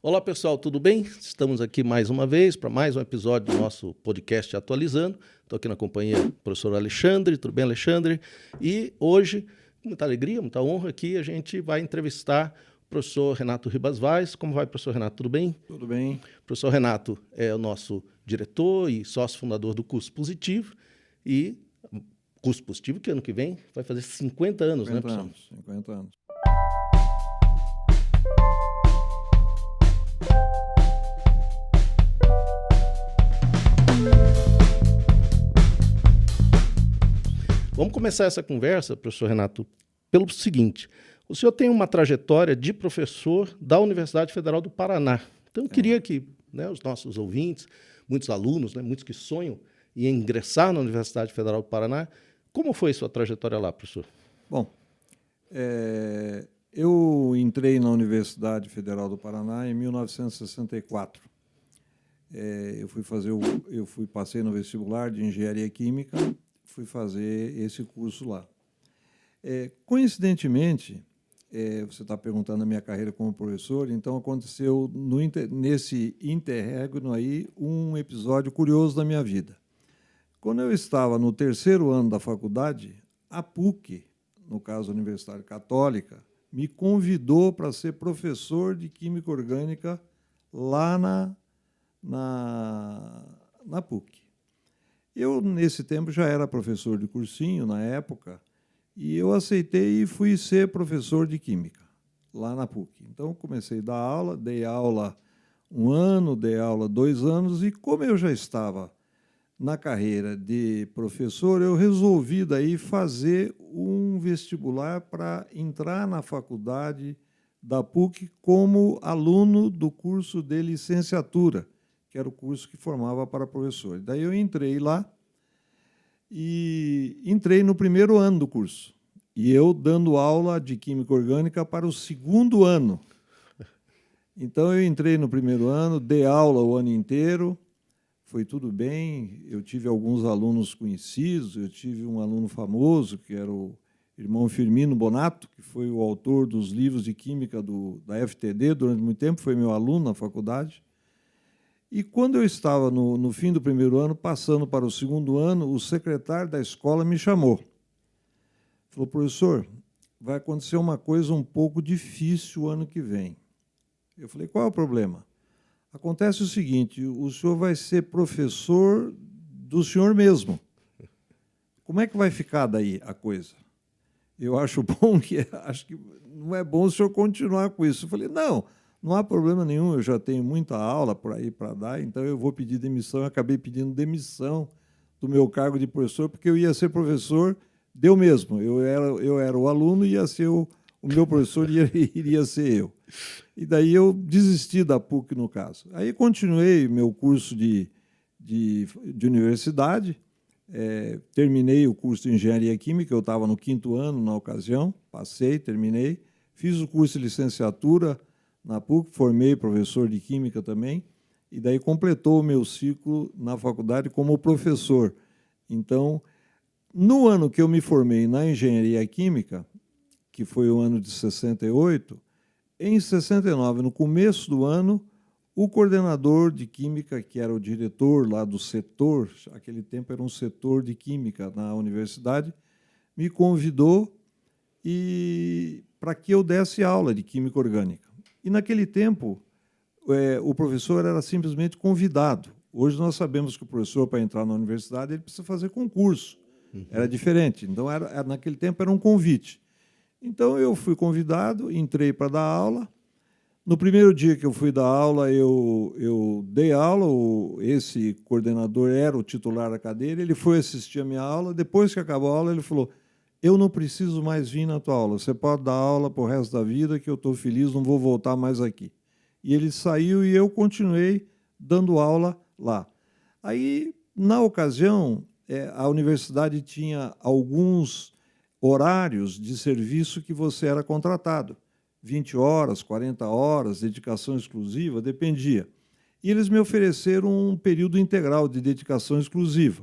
Olá pessoal, tudo bem? Estamos aqui mais uma vez para mais um episódio do nosso podcast Atualizando. Estou aqui na companhia do professor Alexandre. Tudo bem, Alexandre? E hoje, com muita alegria, muita honra aqui, a gente vai entrevistar o professor Renato Ribas Vaz. Como vai, professor Renato? Tudo bem? Tudo bem. O professor Renato é o nosso diretor e sócio fundador do Curso Positivo. E Curso Positivo que ano que vem vai fazer 50 anos, 50 né, professor? anos, 50 anos. Vamos começar essa conversa, professor Renato, pelo seguinte. O senhor tem uma trajetória de professor da Universidade Federal do Paraná. Então, eu queria que os nossos ouvintes, muitos alunos, muitos que sonham em ingressar na Universidade Federal do Paraná, como foi sua trajetória lá, professor? Bom, eu entrei na Universidade Federal do Paraná em 1964. Passei no vestibular de Engenharia Química, fui fazer esse curso lá. Coincidentemente, você está perguntando a minha carreira como professor, então aconteceu nesse interregno aí um episódio curioso da minha vida. Quando eu estava no terceiro ano da faculdade, a PUC, no caso a Universidade Católica, me convidou para ser professor de Química Orgânica lá na PUC. Eu, nesse tempo, já era professor de cursinho, na época, e eu aceitei e fui ser professor de Química, lá na PUC. Então, comecei a dar aula, dei aula 1 ano, dei aula 2 anos, e como eu já estava na carreira de professor, eu resolvi daí fazer um vestibular para entrar na faculdade da PUC como aluno do curso de licenciatura, que era o curso que formava para professor. Daí eu entrei lá e entrei no primeiro ano do curso. E eu dando aula de Química Orgânica para o segundo ano. Então eu entrei no primeiro ano, dei aula o ano inteiro, foi tudo bem. Eu tive alguns alunos conhecidos, eu tive um aluno famoso, que era o irmão Firmino Bonato, que foi o autor dos livros de Química da FTD durante muito tempo, foi meu aluno na faculdade. E quando eu estava no fim do primeiro ano, passando para o segundo ano, o secretário da escola me chamou. Falou, professor, vai acontecer uma coisa um pouco difícil o ano que vem. Eu falei, qual é o problema? Acontece o seguinte, o senhor vai ser professor do senhor mesmo. Como é que vai ficar daí a coisa? Eu acho que não é bom o senhor continuar com isso. Eu falei, não há problema nenhum, eu já tenho muita aula por aí para dar, então eu vou pedir demissão. Eu acabei pedindo demissão do meu cargo de professor, porque eu ia ser professor, deu mesmo. Eu era o aluno e ia ser o meu professor iria ser eu. E daí eu desisti da PUC, no caso. Aí continuei meu curso de universidade, terminei o curso de Engenharia Química, eu estava no 5º ano na ocasião, passei, terminei, fiz o curso de licenciatura na PUC, formei professor de Química também, e daí completou o meu ciclo na faculdade como professor. Então, no ano que eu me formei na Engenharia Química, que foi o ano de 68, em 69, no começo do ano, o coordenador de Química, que era o diretor lá do setor, naquele tempo era um setor de Química na universidade, me convidou para que eu desse aula de Química Orgânica. E, naquele tempo, o professor era simplesmente convidado. Hoje nós sabemos que o professor, para entrar na universidade, ele precisa fazer concurso. Era diferente. Então, naquele tempo, era um convite. Então, eu fui convidado, entrei para dar aula. No primeiro dia que eu fui dar aula, eu dei aula, esse coordenador era o titular da cadeira, ele foi assistir a minha aula. Depois que acabou a aula, ele falou, eu não preciso mais vir na tua aula, você pode dar aula para o resto da vida, que eu estou feliz, não vou voltar mais aqui. E ele saiu e eu continuei dando aula lá. Aí, na ocasião, a universidade tinha alguns horários de serviço que você era contratado. 20 horas, 40 horas, dedicação exclusiva, dependia. E eles me ofereceram um período integral de dedicação exclusiva.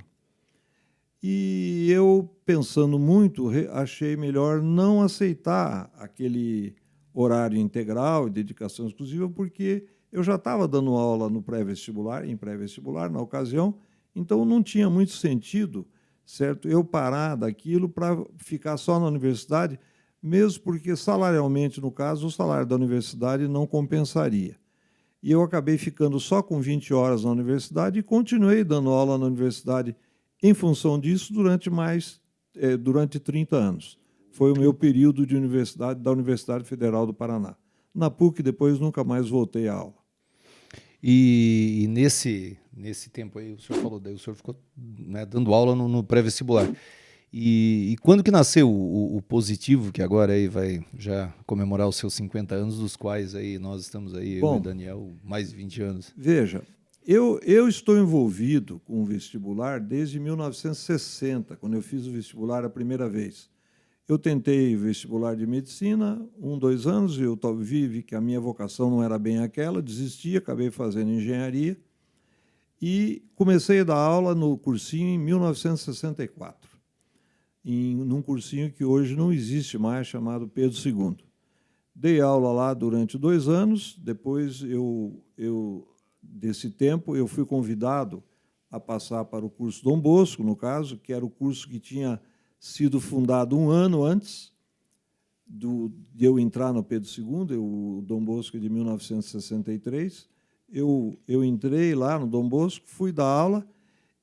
E eu, pensando muito, achei melhor não aceitar aquele horário integral e dedicação exclusiva, porque eu já estava dando aula no pré-vestibular, em pré-vestibular, na ocasião, então não tinha muito sentido, certo, eu parar daquilo para ficar só na universidade, mesmo porque, salarialmente, no caso, o salário da universidade não compensaria. E eu acabei ficando só com 20 horas na universidade e continuei dando aula na universidade em função disso durante 30 anos. Foi o meu período de universidade da Universidade Federal do Paraná. Na PUC, depois, nunca mais voltei à aula. E nesse tempo aí, o senhor falou, daí o senhor ficou, né, dando aula no pré-vestibular. E quando que nasceu o Positivo, que agora aí vai já comemorar os seus 50 anos, dos quais aí nós estamos aí, eu e o Daniel, mais de 20 anos? Veja, eu estou envolvido com o vestibular desde 1960, quando eu fiz o vestibular a primeira vez. Eu tentei vestibular de medicina, 2 anos, eu vi que a minha vocação não era bem aquela, desisti, acabei fazendo engenharia e comecei a dar aula no cursinho em 1964, num cursinho que hoje não existe mais, chamado Pedro II. Dei aula lá durante 2 anos, depois desse tempo, eu fui convidado a passar para o curso Dom Bosco, no caso, que era o curso que tinha sido fundado 1 ano antes de eu entrar no Pedro II, o Dom Bosco é de 1963. Eu entrei lá no Dom Bosco, fui dar aula,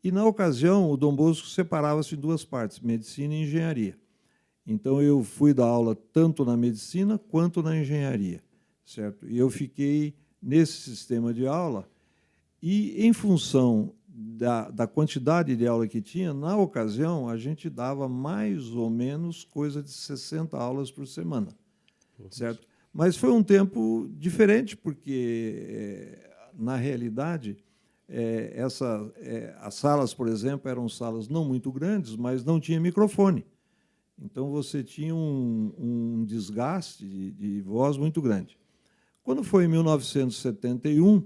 e, na ocasião, o Dom Bosco separava-se em 2 partes, medicina e engenharia. Então, eu fui dar aula tanto na medicina quanto na engenharia, certo? E eu fiquei nesse sistema de aula, e, em função da quantidade de aula que tinha, na ocasião, a gente dava mais ou menos coisa de 60 aulas por semana, certo? Mas foi um tempo diferente, porque, na realidade, as salas, por exemplo, eram salas não muito grandes, mas não tinha microfone. Então, você tinha um desgaste de voz muito grande. Quando foi em 1971,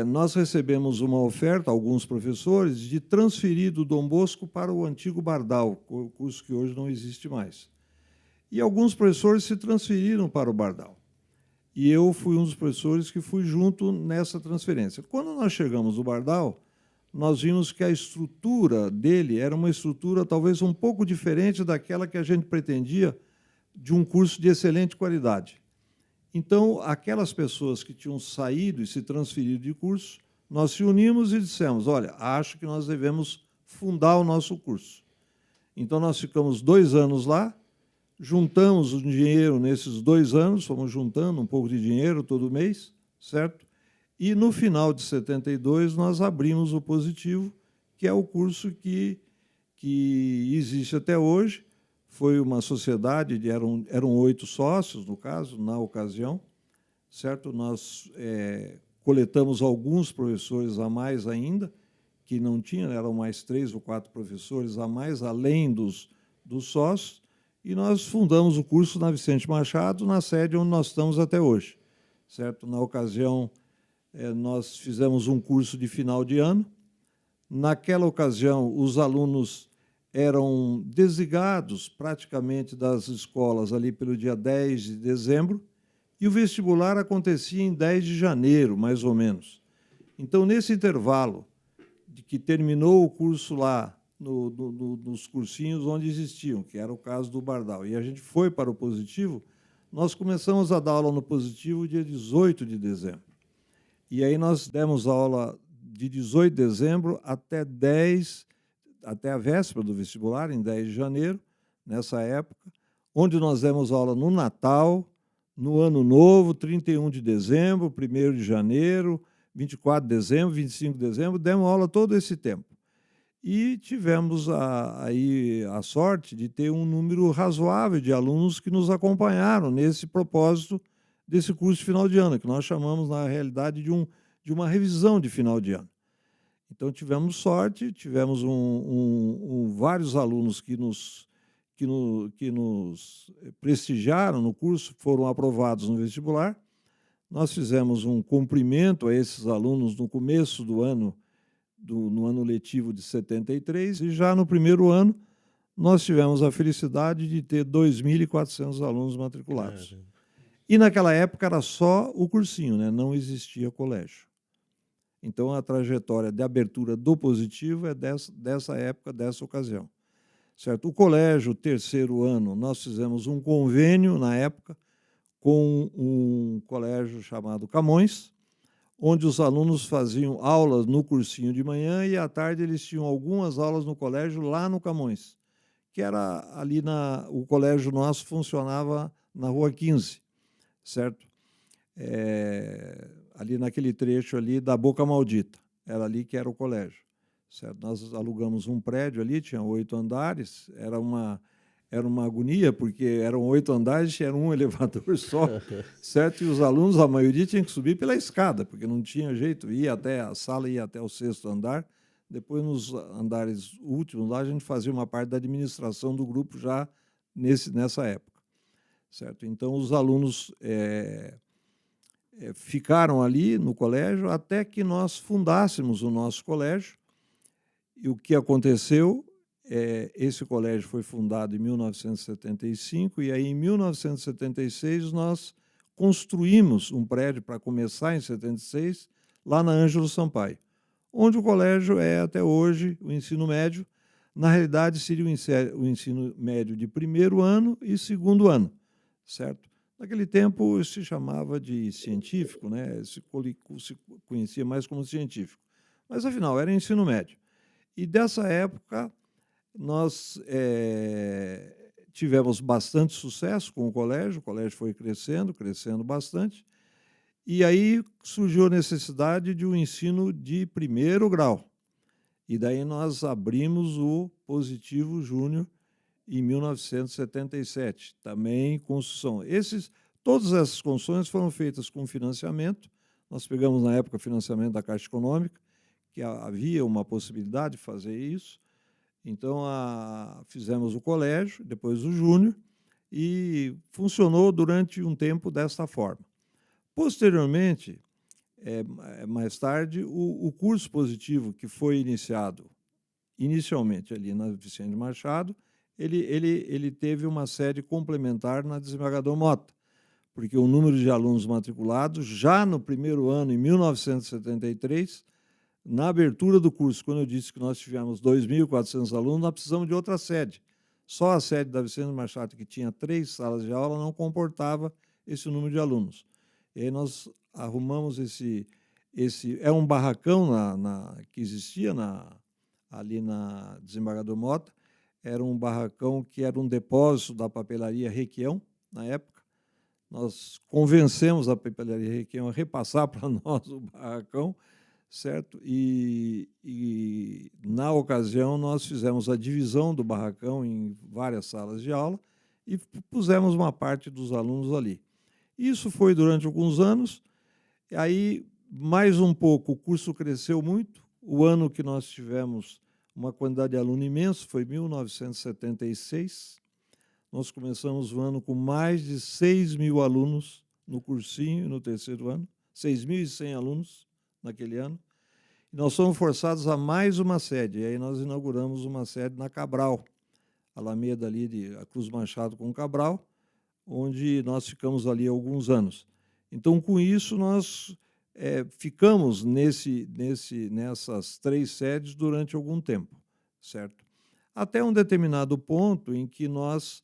nós recebemos uma oferta, alguns professores, de transferir do Dom Bosco para o antigo Bardal, curso que hoje não existe mais. E alguns professores se transferiram para o Bardal. E eu fui um dos professores que fui junto nessa transferência. Quando nós chegamos no Bardal, nós vimos que a estrutura dele era uma estrutura talvez um pouco diferente daquela que a gente pretendia de um curso de excelente qualidade. Então, aquelas pessoas que tinham saído e se transferido de curso, nós se unimos e dissemos, olha, acho que nós devemos fundar o nosso curso. Então, nós ficamos 2 anos lá, juntamos o dinheiro nesses 2 anos, fomos juntando um pouco de dinheiro todo mês, certo? E, no final de 72, nós abrimos o Positivo, que é o curso que existe até hoje. Foi uma sociedade, eram 8 sócios, no caso, na ocasião, certo? Nós coletamos alguns professores a mais ainda, que não tinham, eram mais 3 ou 4 professores a mais, além dos sócios, e nós fundamos o curso na Vicente Machado, na sede onde nós estamos até hoje, certo? Na ocasião, nós fizemos um curso de final de ano. Naquela ocasião, os alunos eram desligados praticamente das escolas ali pelo dia 10 de dezembro, e o vestibular acontecia em 10 de janeiro, mais ou menos. Então, nesse intervalo de que terminou o curso lá, nos cursinhos onde existiam, que era o caso do Bardal, e a gente foi para o Positivo, nós começamos a dar aula no Positivo dia 18 de dezembro. E aí nós demos aula de 18 de dezembro até a véspera do vestibular, em 10 de janeiro, nessa época, onde nós demos aula no Natal, no Ano Novo, 31 de dezembro, 1º de janeiro, 24 de dezembro, 25 de dezembro, demos aula todo esse tempo. E tivemos aí a sorte de ter um número razoável de alunos que nos acompanharam nesse propósito desse curso de final de ano, que nós chamamos, na realidade, de uma revisão de final de ano. Então, tivemos sorte, tivemos vários alunos que nos prestigiaram no curso, foram aprovados no vestibular. Nós fizemos um cumprimento a esses alunos no começo do ano, no ano letivo de 73, e já no primeiro ano nós tivemos a felicidade de ter 2.400 alunos matriculados. E naquela época era só o cursinho, né? Não existia colégio. Então, a trajetória de abertura do Positivo é dessa época, dessa ocasião. Certo? O colégio, terceiro ano, nós fizemos um convênio, na época, com um colégio chamado Camões, onde os alunos faziam aulas no cursinho de manhã e, à tarde, eles tinham algumas aulas no colégio lá no Camões, que era ali o colégio nosso funcionava na Rua 15, certo? Ali naquele trecho ali da Boca Maldita, era ali que era o colégio, certo? Nós alugamos um prédio ali, tinha 8 andares, era uma agonia, porque eram 8 andares e era um elevador só, certo? E os alunos, a maioria, tinham que subir pela escada, porque não tinha jeito, ia até a sala, ia até o 6º andar. Depois, nos andares últimos, lá a gente fazia uma parte da administração do grupo já nessa época, certo? Então, os alunos ficaram ali no colégio até que nós fundássemos o nosso colégio. E o que aconteceu, esse colégio foi fundado em 1975, e aí, em 1976, nós construímos um prédio para começar em 76, lá na Ângelo Sampaio, onde o colégio é, até hoje, o ensino médio. Na realidade, seria o ensino médio de primeiro ano e segundo ano, certo? Naquele tempo, se chamava de científico, né? Se conhecia mais como científico. Mas, afinal, era ensino médio. E, dessa época, nós tivemos bastante sucesso com o colégio foi crescendo bastante, e aí surgiu a necessidade de um ensino de primeiro grau. E daí nós abrimos o Positivo Júnior em 1977, também construção. Todas essas construções foram feitas com financiamento. Nós pegamos, na época, financiamento da Caixa Econômica, que havia uma possibilidade de fazer isso. Então, fizemos o colégio, depois o júnior, e funcionou durante um tempo desta forma. Posteriormente, mais tarde, o curso Positivo, que foi iniciado inicialmente ali na Vicente Machado, ele teve uma sede complementar na Desembargador Mota, porque o número de alunos matriculados, já no primeiro ano, em 1973, na abertura do curso, quando eu disse que nós tivemos 2.400 alunos, nós precisamos de outra sede. Só a sede da Vicente Machado, que tinha 3 salas de aula, não comportava esse número de alunos. E aí nós arrumamos é um barracão que existia ali na Desembargador Mota. Era um barracão que era um depósito da papelaria Requião, na época. Nós convencemos a papelaria Requião a repassar para nós o barracão, certo? E, na ocasião, nós fizemos a divisão do barracão em várias salas de aula e pusemos uma parte dos alunos ali. Isso foi durante alguns anos. E aí, mais um pouco, o curso cresceu muito. O ano que nós tivemos uma quantidade de aluno imenso foi 1976. Nós começamos o ano com mais de 6.000 alunos no cursinho, no terceiro ano, 6.100 alunos naquele ano. E nós fomos forçados a mais uma sede, e aí nós inauguramos uma sede na Cabral, Alameda ali de Cruz Machado com Cabral, onde nós ficamos ali alguns anos. Então, com isso, nós ficamos nessas 3 sedes durante algum tempo, certo? Até um determinado ponto em que nós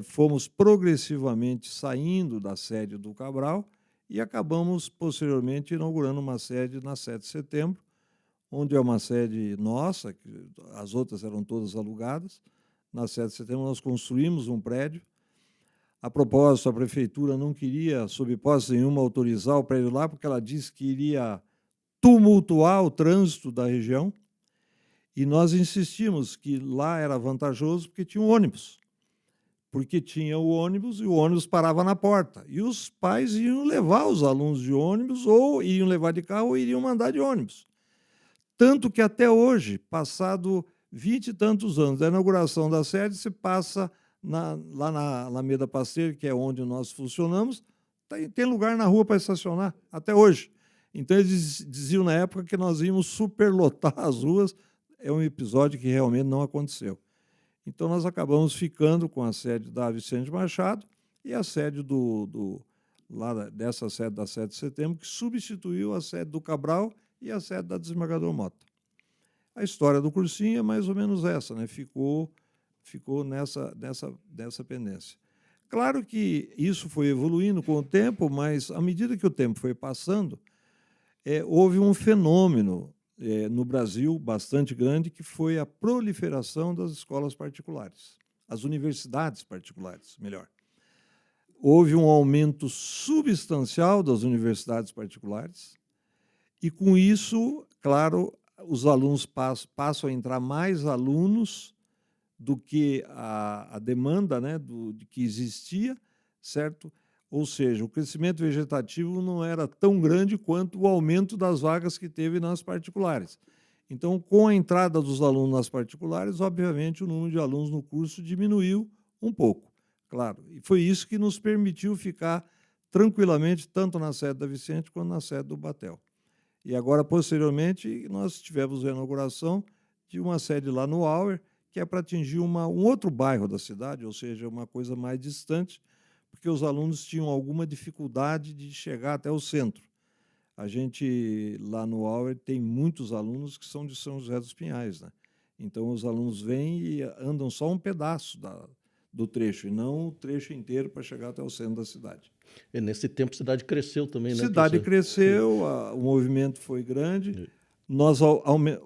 fomos progressivamente saindo da sede do Cabral e acabamos, posteriormente, inaugurando uma sede na 7 de setembro, onde é uma sede nossa, que as outras eram todas alugadas. Na 7 de setembro, nós construímos um prédio. A propósito, a prefeitura não queria, sob hipótese nenhuma, autorizar o prédio lá, porque ela disse que iria tumultuar o trânsito da região, e nós insistimos que lá era vantajoso porque tinha um ônibus. Porque tinha o ônibus e o ônibus parava na porta. E os pais iam levar os alunos de ônibus, ou iriam levar de carro, ou iriam mandar de ônibus. Tanto que até hoje, passado 20 e tantos anos da inauguração da sede, se passa lá na Alameda Pasteur, que é onde nós funcionamos, tem lugar na rua para estacionar, até hoje. Então, eles diziam na época que nós íamos superlotar as ruas. É um episódio que realmente não aconteceu. Então, nós acabamos ficando com a sede da Vicente Machado e a sede lá dessa sede da 7 de setembro, que substituiu a sede do Cabral e a sede da Desembargador Mota. A história do cursinho é mais ou menos essa, né? Ficou nessa pendência. Claro que isso foi evoluindo com o tempo, mas, à medida que o tempo foi passando, houve um fenômeno no Brasil bastante grande, que foi a proliferação das escolas particulares, as universidades particulares, melhor. Houve um aumento substancial das universidades particulares e, com isso, claro, os alunos passam a entrar mais alunos do que a demanda, né, de que existia, certo? Ou seja, o crescimento vegetativo não era tão grande quanto o aumento das vagas que teve nas particulares. Então, com a entrada dos alunos nas particulares, obviamente, o número de alunos no curso diminuiu um pouco, claro. E foi isso que nos permitiu ficar tranquilamente, tanto na sede da Vicente quanto na sede do Batel. E agora, posteriormente, nós tivemos a inauguração de uma sede lá no Auer, que é para atingir um outro bairro da cidade, ou seja, uma coisa mais distante, porque os alunos tinham alguma dificuldade de chegar até o centro. A gente, lá no Auer, tem muitos alunos que são de São José dos Pinhais, né? Então, os alunos vêm e andam só um pedaço do trecho, e não o trecho inteiro para chegar até o centro da cidade. E nesse tempo a cidade cresceu também, né? A cidade cresceu, o movimento foi grande.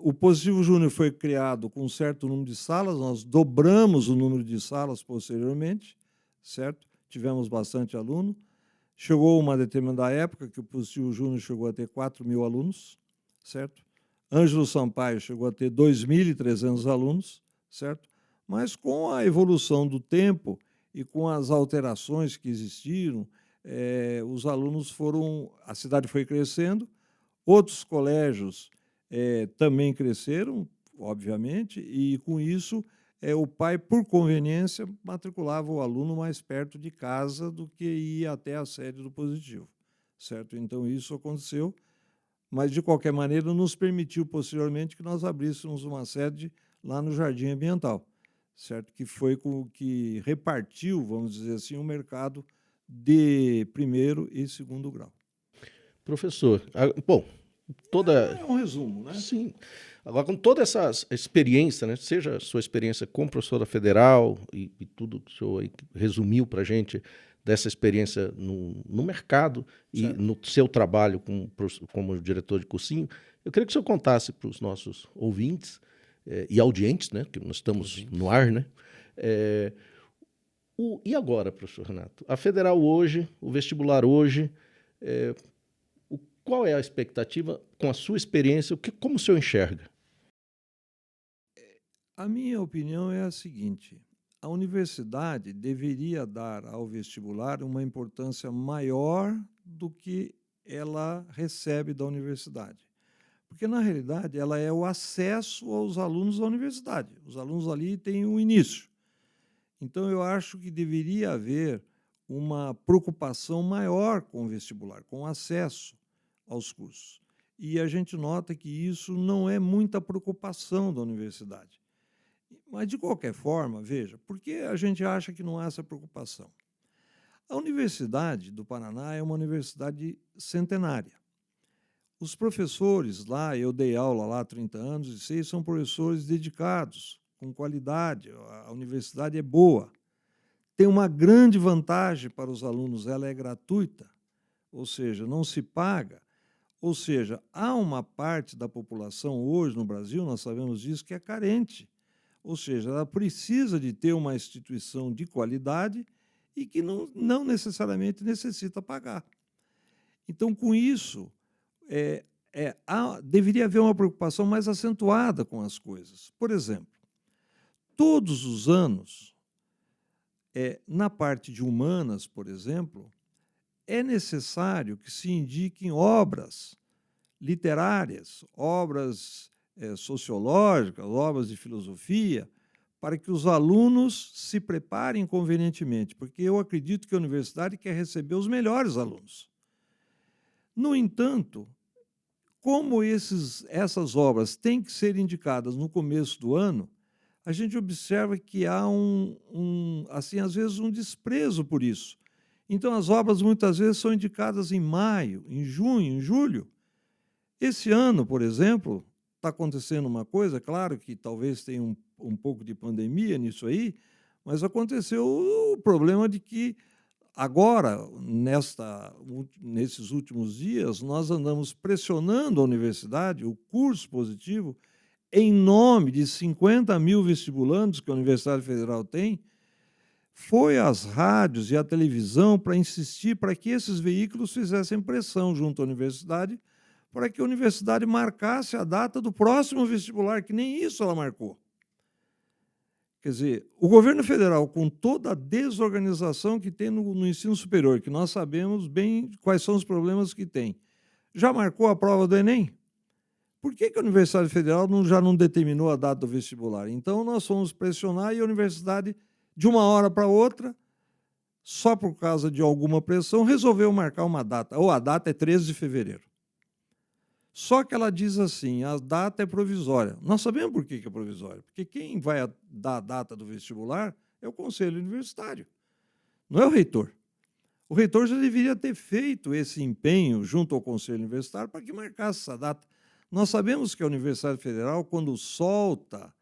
O Positivo Júnior foi criado com um certo número de salas, nós dobramos o número de salas posteriormente, certo? Tivemos bastante aluno. Chegou uma determinada época que o Positivo Júnior chegou a ter 4.000 alunos, certo? Ângelo Sampaio chegou a ter 2.300 alunos, certo? Mas com a evolução do tempo e com as alterações que existiram, os alunos a cidade foi crescendo, outros colégios também cresceram, obviamente, e com isso o pai, por conveniência, matriculava o aluno mais perto de casa do que ia até a sede do Positivo, certo? Então, isso aconteceu, mas, de qualquer maneira, nos permitiu, posteriormente, que nós abríssemos uma sede lá no Jardim Ambiental, certo? Que foi que repartiu, vamos dizer assim, o mercado de primeiro e segundo grau. Professor, bom, É um resumo, né? Sim. Agora, com toda essa experiência, né, seja a sua experiência como professor da Federal e tudo que o senhor aí resumiu para a gente dessa experiência no mercado e no seu trabalho como diretor de cursinho, eu queria que o senhor contasse para os nossos ouvintes e audientes, né, que nós estamos no ar, né? E agora, professor Renato? A Federal hoje, o vestibular hoje, qual é a expectativa com a sua experiência? Como o senhor enxerga? A minha opinião é a seguinte: a universidade deveria dar ao vestibular uma importância maior do que ela recebe da universidade. Porque, na realidade, ela é o acesso aos alunos da universidade. Os alunos ali têm um início. Então, eu acho que deveria haver uma preocupação maior com o vestibular, com o acesso aos cursos. E a gente nota que isso não é muita preocupação da universidade. Mas, de qualquer forma, veja, por que a gente acha que não há essa preocupação? A Universidade do Paraná é uma universidade centenária. Os professores lá, eu dei aula lá há 30 anos, e sei, são professores dedicados, com qualidade, a universidade é boa. Tem uma grande vantagem para os alunos, ela é gratuita, ou seja, não se paga. Ou seja, há uma parte da população hoje no Brasil, nós sabemos disso, que é carente. Ou seja, ela precisa de ter uma instituição de qualidade e que não necessariamente necessita pagar. Então, com isso, deveria haver uma preocupação mais acentuada com as coisas. Por exemplo, todos os anos, na parte de humanas, por exemplo, é necessário que se indiquem obras literárias, obras sociológicas, obras de filosofia, para que os alunos se preparem convenientemente, porque eu acredito que a universidade quer receber os melhores alunos. No entanto, como essas obras têm que ser indicadas no começo do ano, a gente observa que há assim, às vezes, um desprezo por isso. Então, as obras muitas vezes são indicadas em maio, em junho, em julho. Esse ano, por exemplo, está acontecendo uma coisa, claro que talvez tenha um pouco de pandemia nisso aí, mas aconteceu o problema de que agora, nesses últimos dias, nós andamos pressionando a universidade, o curso positivo, em nome de 50 mil vestibulandos que a Universidade Federal tem, foi às rádios e à televisão para insistir para que esses veículos fizessem pressão junto à universidade, para que a universidade marcasse a data do próximo vestibular, que nem isso ela marcou. Quer dizer, o governo federal, com toda a desorganização que tem no ensino superior, que nós sabemos bem quais são os problemas que tem, já marcou a prova do Enem? Por que a Universidade Federal já não determinou a data do vestibular? Então, nós fomos pressionar e a universidade, de uma hora para outra, só por causa de alguma pressão, resolveu marcar uma data. Ou a data é 13 de fevereiro. Só que ela diz assim, a data é provisória. Nós sabemos por que é provisória. Porque quem vai dar a data do vestibular é o Conselho Universitário, não é o reitor. O reitor já deveria ter feito esse empenho junto ao Conselho Universitário para que marcasse essa data. Nós sabemos que a Universidade Federal, quando solta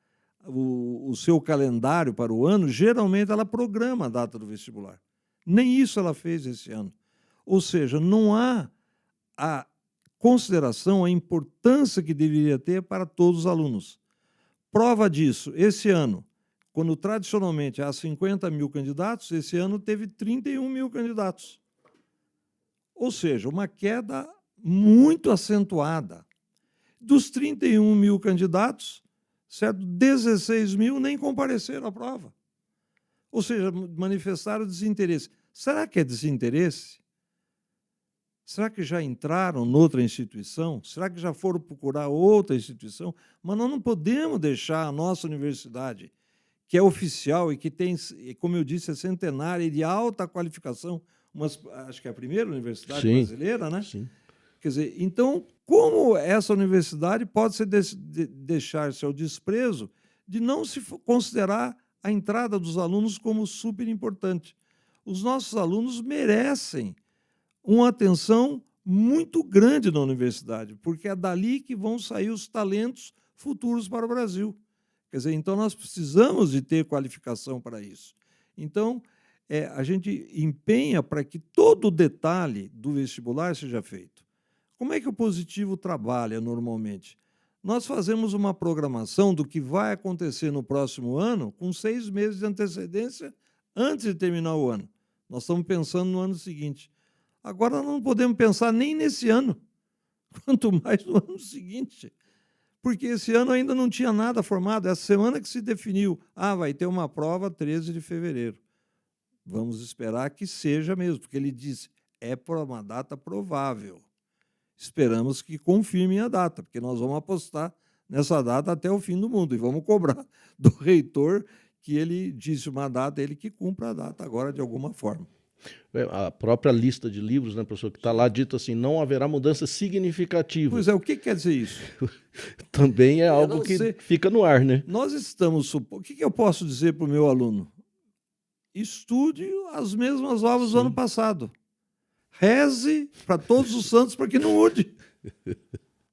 o seu calendário para o ano, geralmente ela programa a data do vestibular. Nem isso ela fez esse ano. Ou seja, não há a consideração, a importância que deveria ter para todos os alunos. Prova disso, esse ano, quando tradicionalmente há 50 mil candidatos, esse ano teve 31 mil candidatos. Ou seja, uma queda muito acentuada. Dos 31 mil candidatos, certo? 16 mil nem compareceram à prova. Ou seja, manifestaram desinteresse. Será que é desinteresse? Será que já entraram noutra instituição? Será que já foram procurar outra instituição? Mas nós não podemos deixar a nossa universidade, que é oficial e que tem, como eu disse, é centenária e de alta qualificação, acho que é a primeira universidade brasileira, né? Sim. Quer dizer, então, como essa universidade pode deixar-se ao desprezo de não se considerar a entrada dos alunos como super importante? Os nossos alunos merecem uma atenção muito grande na universidade, porque é dali que vão sair os talentos futuros para o Brasil. Quer dizer, então nós precisamos de ter qualificação para isso. Então, a gente empenha para que todo o detalhe do vestibular seja feito. Como é que o positivo trabalha normalmente? Nós fazemos uma programação do que vai acontecer no próximo ano com 6 meses de antecedência antes de terminar o ano. Nós estamos pensando no ano seguinte. Agora não podemos pensar nem nesse ano, quanto mais no ano seguinte, porque esse ano ainda não tinha nada formado. Essa semana que se definiu, vai ter uma prova 13 de fevereiro. Vamos esperar que seja mesmo, porque ele disse, é por uma data provável. Esperamos que confirmem a data, porque nós vamos apostar nessa data até o fim do mundo e vamos cobrar do reitor que ele disse uma data, ele que cumpra a data agora de alguma forma. A própria lista de livros, né, professor, que está lá dito assim, não haverá mudança significativa. Pois é, o que quer dizer isso? Também é algo que fica no ar, né? Nós estamos supondo... O que eu posso dizer para o meu aluno? Estude as mesmas obras do ano passado. Reze para todos os santos para que não mude.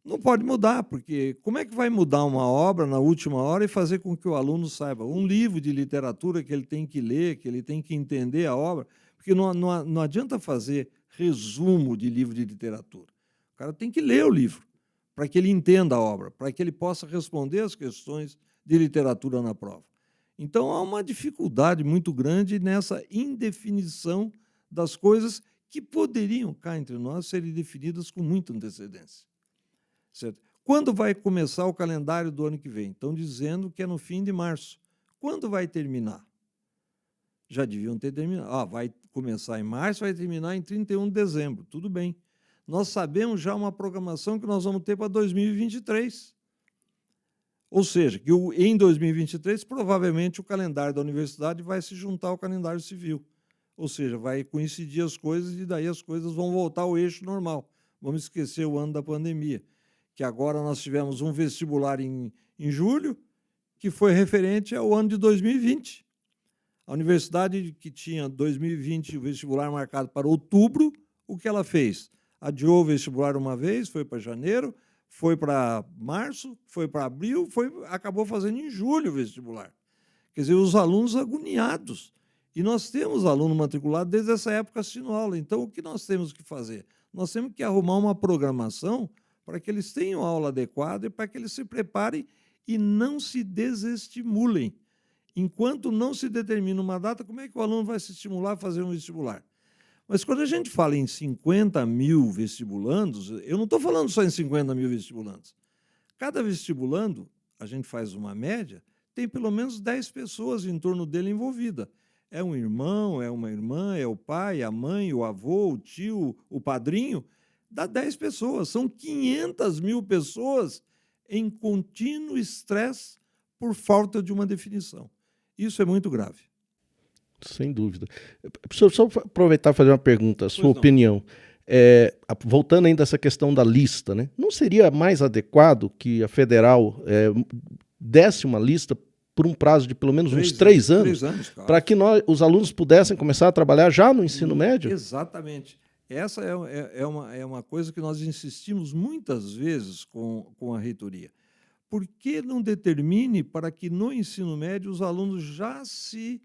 Não pode mudar, porque como é que vai mudar uma obra na última hora e fazer com que o aluno saiba? Um livro de literatura que ele tem que ler, que ele tem que entender a obra, porque não adianta fazer resumo de livro de literatura. O cara tem que ler o livro para que ele entenda a obra, para que ele possa responder as questões de literatura na prova. Então, há uma dificuldade muito grande nessa indefinição das coisas que poderiam, cá entre nós, serem definidas com muita antecedência. Certo? Quando vai começar o calendário do ano que vem? Estão dizendo que é no fim de março. Quando vai terminar? Já deviam ter terminado. Vai começar em março, vai terminar em 31 de dezembro. Tudo bem. Nós sabemos já uma programação que nós vamos ter para 2023. Ou seja, que em 2023, provavelmente, o calendário da universidade vai se juntar ao calendário civil. Ou seja, vai coincidir as coisas e daí as coisas vão voltar ao eixo normal. Vamos esquecer o ano da pandemia, que agora nós tivemos um vestibular em julho, que foi referente ao ano de 2020. A universidade que tinha 2020 o vestibular marcado para outubro, o que ela fez? Adiou o vestibular uma vez, foi para janeiro, foi para março, foi para abril, acabou fazendo em julho o vestibular. Quer dizer, os alunos agoniados. E nós temos aluno matriculado desde essa época assistindo aula. Então, o que nós temos que fazer? Nós temos que arrumar uma programação para que eles tenham aula adequada e para que eles se preparem e não se desestimulem. Enquanto não se determina uma data, como é que o aluno vai se estimular a fazer um vestibular? Mas quando a gente fala em 50 mil vestibulandos, eu não estou falando só em 50 mil vestibulandos. Cada vestibulando, a gente faz uma média, tem pelo menos 10 pessoas em torno dele envolvida. É um irmão, é uma irmã, é o pai, a mãe, o avô, o tio, o padrinho. Dá 10 pessoas. São 500 mil pessoas em contínuo estresse por falta de uma definição. Isso é muito grave. Sem dúvida. Professor, só aproveitar e fazer uma pergunta, a sua opinião. Voltando ainda a essa questão da lista, né? Não seria mais adequado que a federal desse uma lista por um prazo de pelo menos uns 3 anos, claro, para que os alunos pudessem começar a trabalhar já no ensino médio? Exatamente. Essa é uma coisa que nós insistimos muitas vezes com a reitoria. Por que não determine para que no ensino médio os alunos já se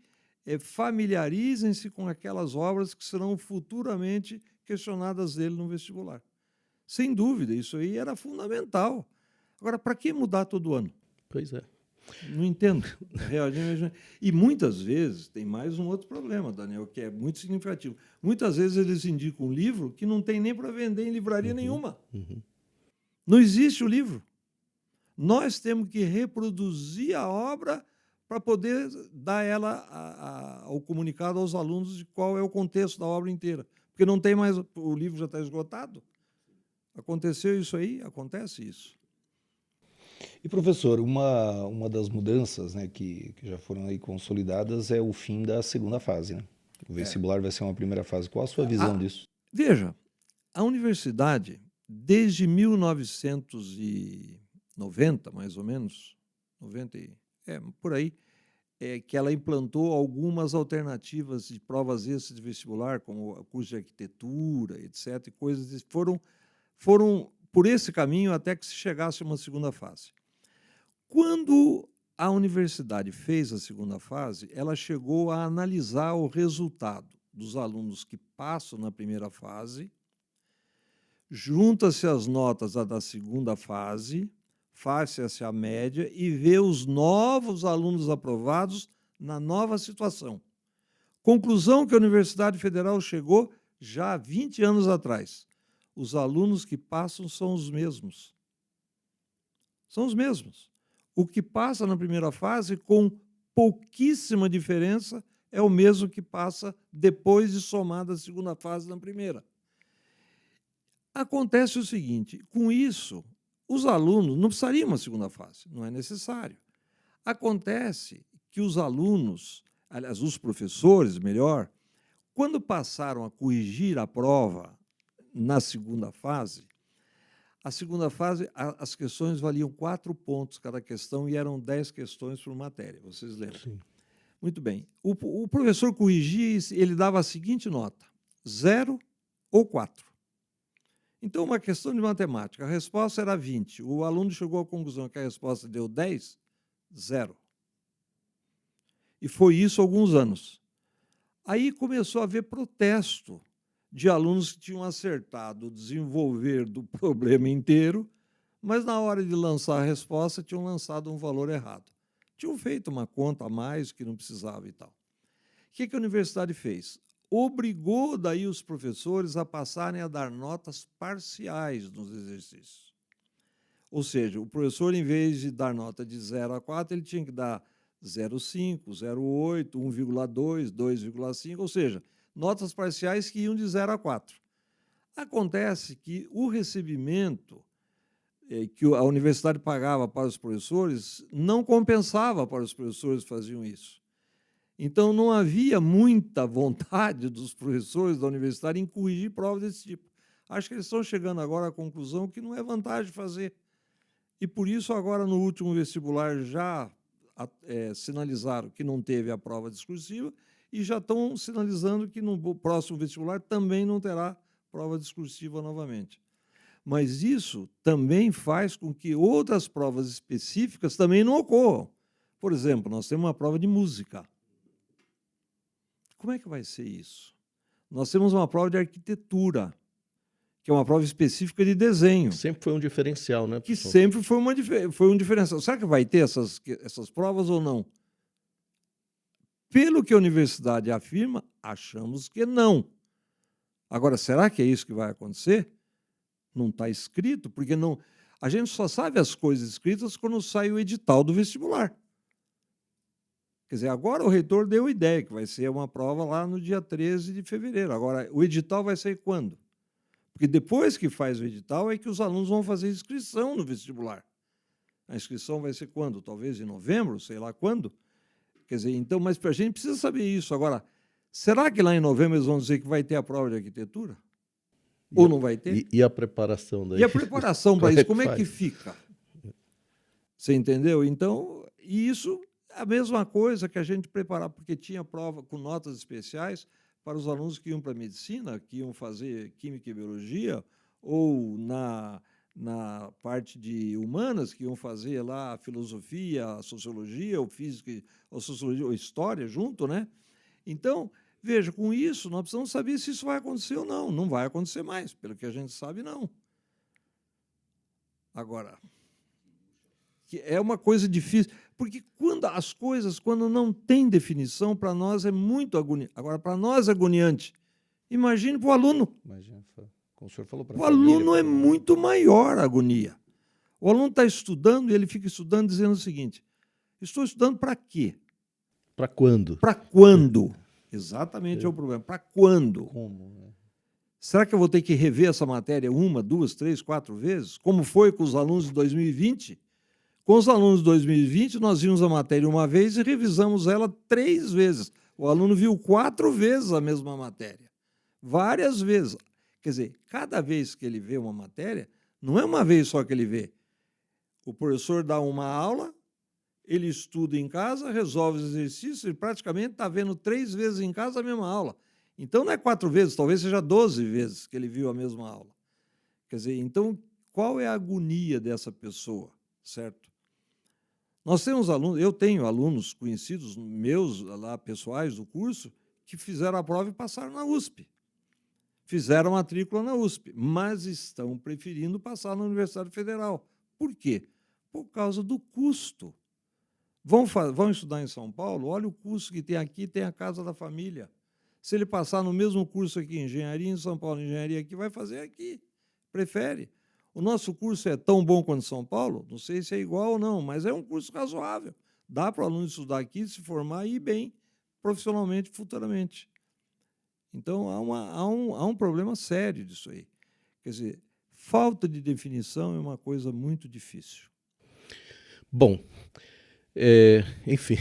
familiarizem-se com aquelas obras que serão futuramente questionadas dele no vestibular? Sem dúvida, isso aí era fundamental. Agora, para que mudar todo ano? Pois é. Não entendo. E muitas vezes tem mais um outro problema, Daniel, que é muito significativo. Muitas vezes eles indicam um livro que não tem nem para vender em livraria nenhuma. Não existe o livro. Nós temos que reproduzir a obra para poder dar ao comunicado aos alunos de qual é o contexto da obra inteira. Porque não tem mais, o livro já está esgotado. Aconteceu isso aí? Acontece isso. E, professor, uma das mudanças, né, que já foram aí consolidadas é o fim da segunda fase, né? O vestibular vai ser uma primeira fase. Qual a sua visão disso? Veja, a universidade, desde 1990, mais ou menos, 90, por aí, que ela implantou algumas alternativas de provas extras de vestibular, como o curso de arquitetura, etc., e coisas foram por esse caminho até que se chegasse a uma segunda fase. Quando a universidade fez a segunda fase, ela chegou a analisar o resultado dos alunos que passam na primeira fase, junta-se as notas da segunda fase, faz-se a média e vê os novos alunos aprovados na nova situação. Conclusão que a Universidade Federal chegou já há 20 anos atrás. Os alunos que passam são os mesmos. São os mesmos. O que passa na primeira fase, com pouquíssima diferença, é o mesmo que passa depois de somada a segunda fase na primeira. Acontece o seguinte, com isso, os alunos não precisariam de uma segunda fase, não é necessário. Acontece que os alunos, aliás, os professores, melhor, quando passaram a corrigir a prova na segunda fase, as questões valiam 4 pontos cada questão e eram 10 questões por matéria, vocês lembram? Sim. Muito bem. O professor corrigia, ele dava a seguinte nota, 0 ou 4. Então, uma questão de matemática, a resposta era 20. O aluno chegou à conclusão que a resposta deu 10, 0. E foi isso há alguns anos. Aí começou a haver protesto de alunos que tinham acertado o desenvolver do problema inteiro, mas na hora de lançar a resposta tinham lançado um valor errado. Tinham feito uma conta a mais que não precisava e tal. O que a universidade fez? Obrigou daí os professores a passarem a dar notas parciais nos exercícios. Ou seja, o professor, em vez de dar nota de 0 a 4, ele tinha que dar 0,5, 0,8, 1,2, 2,5, ou seja, notas parciais que iam de 0 a 4. Acontece que o recebimento que a universidade pagava para os professores não compensava para os professores que faziam isso. Então, não havia muita vontade dos professores da universidade em corrigir provas desse tipo. Acho que eles estão chegando agora à conclusão que não é vantagem fazer. E, por isso, agora, no último vestibular, já sinalizaram que não teve a prova discursiva e já estão sinalizando que no próximo vestibular também não terá prova discursiva novamente. Mas isso também faz com que outras provas específicas também não ocorram. Por exemplo, nós temos uma prova de música. Como é que vai ser isso? Nós temos uma prova de arquitetura, que é uma prova específica de desenho. Sempre foi um diferencial, né, Que professor? sempre foi um diferencial. Será que vai ter essas provas ou não? Pelo que a universidade afirma, achamos que não. Agora, será que é isso que vai acontecer? Não está escrito, porque não. A gente só sabe as coisas escritas quando sai o edital do vestibular. Quer dizer, agora o reitor deu ideia que vai ser uma prova lá no dia 13 de fevereiro. Agora, o edital vai sair quando? Porque depois que faz o edital é que os alunos vão fazer inscrição no vestibular. A inscrição vai ser quando? Talvez em novembro, sei lá quando. Quer dizer, então, mas a gente precisa saber isso. Agora, será que lá em novembro eles vão dizer que vai ter a prova de arquitetura? Ou não vai ter? E a preparação daí? E a preparação para isso, como é que faz? fica? Você entendeu? Então, e isso é a mesma coisa que a gente preparar, porque tinha prova com notas especiais para os alunos que iam para medicina, que iam fazer química e biologia, ou na parte de humanas, que iam fazer lá a filosofia, a sociologia, ou física, ou sociologia, ou história junto, né? Então, veja, com isso, nós precisamos saber se isso vai acontecer ou não. Não vai acontecer mais, pelo que a gente sabe, não. Agora, que é uma coisa difícil, porque quando não tem definição, para nós é muito agoniante. Agora, para nós é agoniante. Imagine para o aluno. Imagina, como o senhor falou, para O aluno é muito maior a agonia. O aluno está estudando e ele fica estudando dizendo o seguinte: estou estudando para quê? Para quando? Para quando? Exatamente é o problema. Para quando? Como? Né? Será que eu vou ter que rever essa matéria 1, 2, 3, 4 vezes? Como foi com os alunos de 2020? Com os alunos de 2020, nós vimos a matéria uma vez e revisamos ela 3 vezes. O aluno viu 4 vezes a mesma matéria. Várias vezes. Quer dizer, cada vez que ele vê uma matéria, não é uma vez só que ele vê. O professor dá uma aula, ele estuda em casa, resolve os exercícios e praticamente está vendo 3 vezes em casa a mesma aula. Então, não é 4 vezes, talvez seja 12 vezes que ele viu a mesma aula. Quer dizer, então, qual é a agonia dessa pessoa, certo? Nós temos alunos, eu tenho alunos conhecidos meus, lá, pessoais do curso, que fizeram a prova e passaram na USP. Fizeram a matrícula na USP, mas estão preferindo passar na Universidade Federal. Por quê? Por causa do custo. Vão estudar em São Paulo? Olha o curso que tem aqui, tem a Casa da Família. Se ele passar no mesmo curso aqui, engenharia em São Paulo, engenharia aqui, vai fazer aqui. Prefere. O nosso curso é tão bom quanto São Paulo? Não sei se é igual ou não, mas é um curso razoável. Dá para o aluno estudar aqui, se formar e ir bem profissionalmente, futuramente. Então, há um problema sério disso aí. Quer dizer, falta de definição é uma coisa muito difícil. Bom, enfim,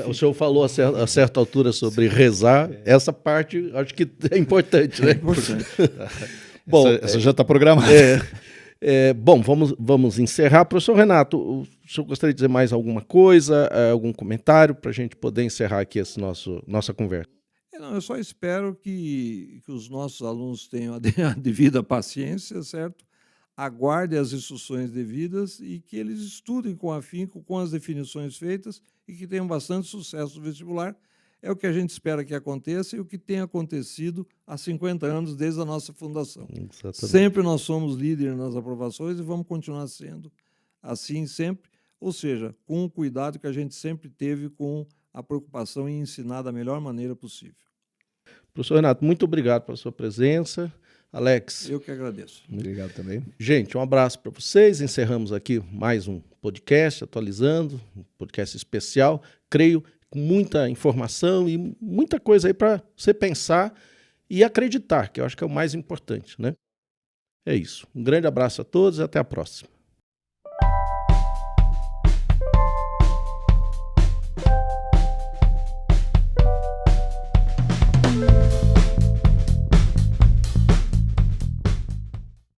o senhor falou a certa altura sobre rezar. Essa parte acho que é importante, né? É importante. Bom, essa já está programada. Bom, vamos encerrar. Professor Renato, o senhor gostaria de dizer mais alguma coisa, algum comentário para a gente poder encerrar aqui essa nossa conversa? Não, eu só espero que os nossos alunos tenham a devida paciência, certo? Aguardem as instruções devidas e que eles estudem com afinco, com as definições feitas e que tenham bastante sucesso no vestibular. É o que a gente espera que aconteça e o que tem acontecido há 50 anos desde a nossa fundação. Exatamente. Sempre nós somos líderes nas aprovações e vamos continuar sendo assim sempre, ou seja, com o cuidado que a gente sempre teve com a preocupação em ensinar da melhor maneira possível. Professor Renato, muito obrigado pela sua presença. Alex. Eu que agradeço. Obrigado também. Gente, um abraço para vocês. Encerramos aqui mais um podcast, atualizando, um podcast especial, creio, com muita informação e muita coisa aí para você pensar e acreditar, que eu acho que é o mais importante, né? É isso. Um grande abraço a todos e até a próxima.